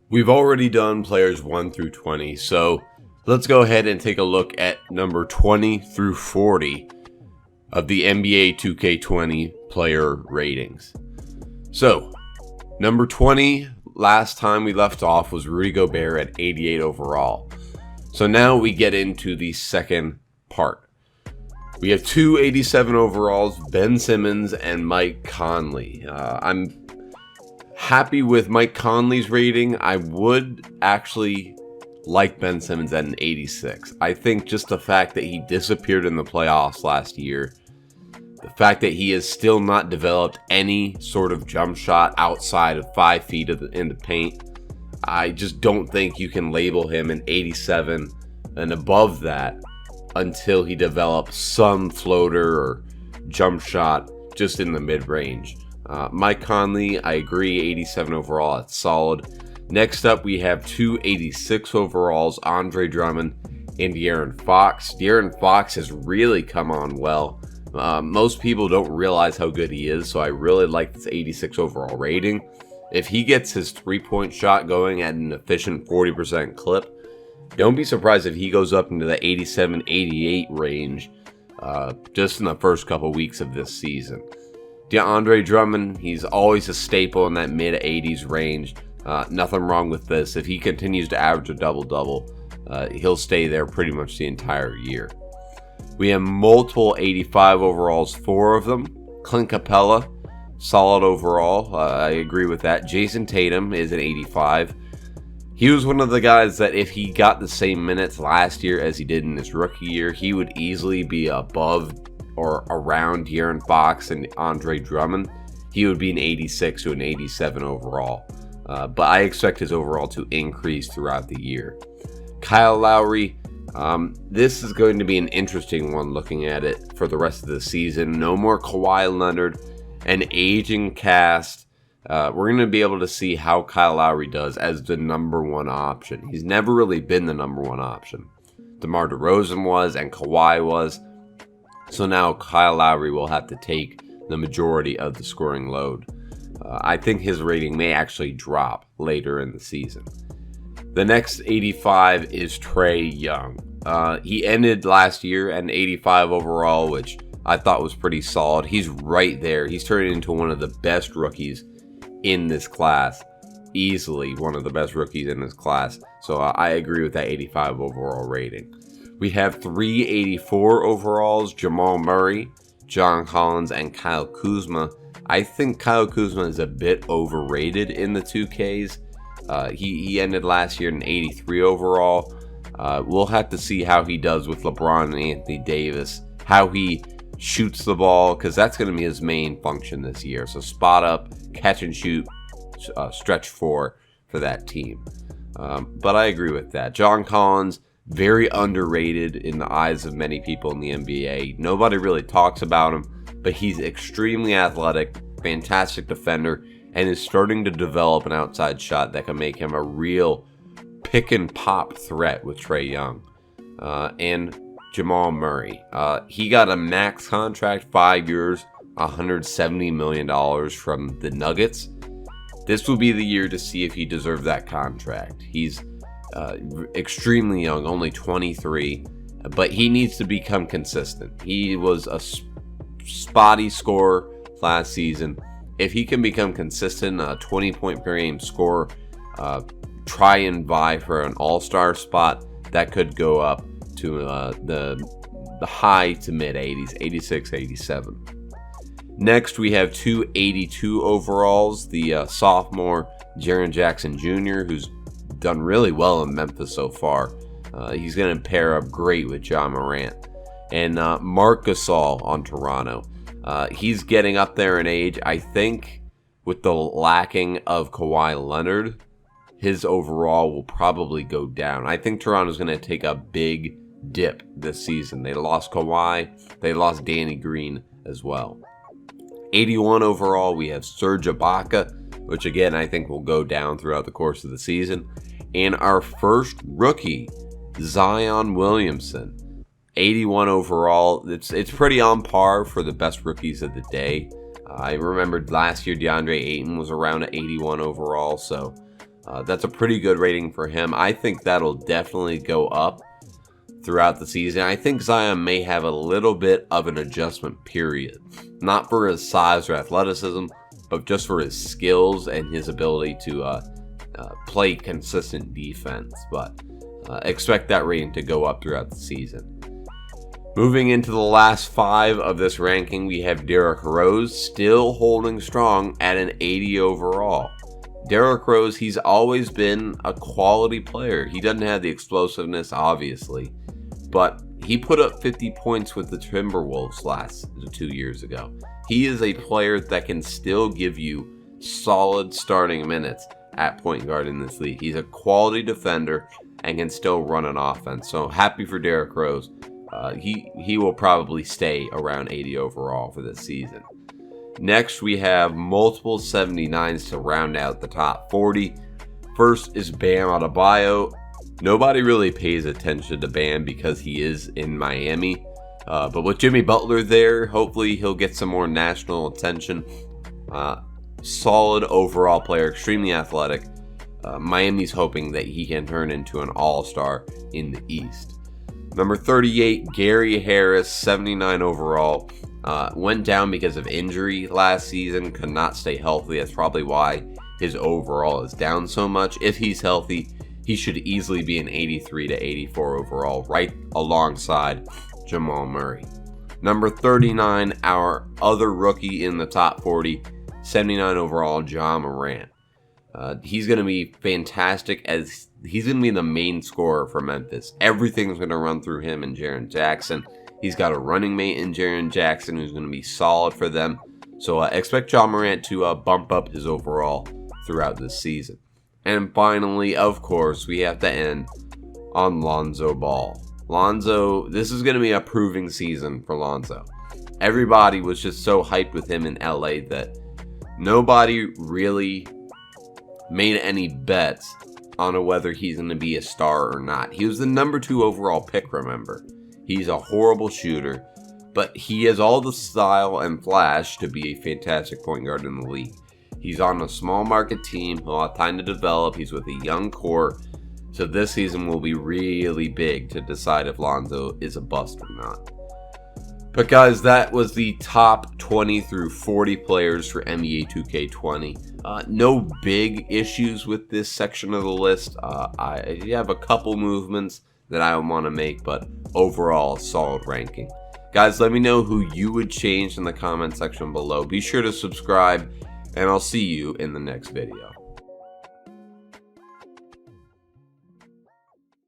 We've already done players 1 through 20, so let's go ahead and take a look at number 20 through 40 of the NBA 2K20 player ratings. So, number 20, last time we left off was Rudy Gobert at 88 overall. So now we get into the second part. We have two 87 overalls, Ben Simmons and Mike Conley. I'm happy with Mike Conley's rating. I would actually like Ben Simmons at an 86. I think just the fact that he disappeared in the playoffs last year, the fact that he has still not developed any sort of jump shot outside of 5 feet in the paint, I just don't think you can label him an 87 and above that until he develops some floater or jump shot just in the mid-range. Mike Conley, I agree, 87 overall, that's solid. Next up, we have two 86 overalls, Andre Drummond and De'Aaron Fox. De'Aaron Fox has really come on well. Most people don't realize how good he is, so I really like this 86 overall rating. If he gets his three-point shot going at an efficient 40% clip, don't be surprised if he goes up into the 87-88 range just in the first couple weeks of this season. DeAndre Drummond, he's always a staple in that mid-80s range. Nothing wrong with this. If he continues to average a double-double, he'll stay there pretty much the entire year. We have multiple 85 overalls, 4 of them. Clint Capella, solid overall. I agree with that. Jason Tatum is an 85. He was one of the guys that if he got the same minutes last year as he did in his rookie year, he would easily be above or around De'Aaron Fox and Andre Drummond. He would be an 86 to an 87 overall. But I expect his overall to increase throughout the year. Kyle Lowry, this is going to be an interesting one looking at it for the rest of the season. No more Kawhi Leonard, an aging cast. We're going to be able to see how Kyle Lowry does as the number one option. He's never really been the number one option. DeMar DeRozan was and Kawhi was. So now Kyle Lowry will have to take the majority of the scoring load. I think his rating may actually drop later in the season. The next 85 is Trae Young. He ended last year at an 85 overall, which I thought was pretty solid. He's right there. He's turning into one of the best rookies in this class. Easily one of the best rookies in this class. So I agree with that 85 overall rating. We have 384 overalls, Jamal Murray, John Collins, and Kyle Kuzma. I think Kyle Kuzma is a bit overrated in the 2Ks. He ended last year in 83 overall. We'll have to see how he does with LeBron and Anthony Davis, how he shoots the ball, because that's going to be his main function this year. So spot up, catch and shoot, stretch four for that team. But I agree with that. John Collins, very underrated in the eyes of many people in the NBA. Nobody really talks about him, but he's extremely athletic, fantastic defender, and is starting to develop an outside shot that can make him a real pick and pop threat with Trae Young. And Jamal Murray. He got a max contract, 5 years, $170 million from the Nuggets. This will be the year to see if he deserved that contract. He's extremely young, only 23, but he needs to become consistent. He was a spotty scorer last season. If he can become consistent, a 20-point per game scorer, try and vie for an all-star spot, that could go up to the high to mid-80s, 86, 87. Next, we have two 82 overalls, the sophomore Jaren Jackson Jr., who's done really well in Memphis so far. He's going to pair up great with Ja Morant. And Marc Gasol on Toronto. He's getting up there in age. I think with the lacking of Kawhi Leonard, his overall will probably go down. I think Toronto's going to take a big dip this season. They lost Kawhi. They lost Danny Green as well. 81 overall, we have Serge Ibaka, which again I think will go down throughout the course of the season. And our first rookie, Zion Williamson, 81 overall. It's pretty on par for the best rookies of the day. I remembered last year DeAndre Ayton was around at 81 overall, so That's a pretty good rating for him. I think that'll definitely go up throughout the season. I think Zion may have a little bit of an adjustment period. Not for his size or athleticism, but just for his skills and his ability to play consistent defense. But expect that rating to go up throughout the season. Moving into the last 5 of this ranking, we have Derrick Rose still holding strong at an 80 overall. Derrick Rose, he's always been a quality player. He doesn't have the explosiveness, obviously, but he put up 50 points with the Timberwolves 2 years ago. He is a player that can still give you solid starting minutes at point guard in this league. He's a quality defender and can still run an offense. So happy for Derrick Rose. He will probably stay around 80 overall for this season. Next, we have multiple 79s to round out the top 40. First is Bam Adebayo. Nobody really pays attention to Bam because he is in Miami. But with Jimmy Butler there, hopefully he'll get some more national attention. Solid overall player, extremely athletic. Miami's hoping that he can turn into an all-star in the East. Number 38, Gary Harris, 79 overall. Went down because of injury last season, could not stay healthy. That's probably why his overall is down so much. If he's healthy, he should easily be an 83 to 84 overall, right alongside Jamal Murray. Number 39, our other rookie in the top 40, 79 overall, Ja Morant. He's going to be fantastic as he's going to be the main scorer for Memphis. Everything's going to run through him and Jaren Jackson. He's got a running mate in Jaren Jackson who's going to be solid for them. So expect Ja Morant to bump up his overall throughout this season. And finally, of course, we have to end on Lonzo Ball. Lonzo, this is going to be a proving season for Lonzo. Everybody was just so hyped with him in LA that nobody really made any bets on whether he's going to be a star or not. He was the number 2 overall pick, remember. He's a horrible shooter, but he has all the style and flash to be a fantastic point guard in the league. He's on a small market team. He'll have time to develop. He's with a young core. So this season will be really big to decide if Lonzo is a bust or not. But guys, that was the top 20 through 40 players for NBA 2K20. No big issues with this section of the list. I have a couple movements that I want to make, but overall, solid ranking. Guys, let me know who you would change in the comment section below. Be sure to subscribe, and I'll see you in the next video.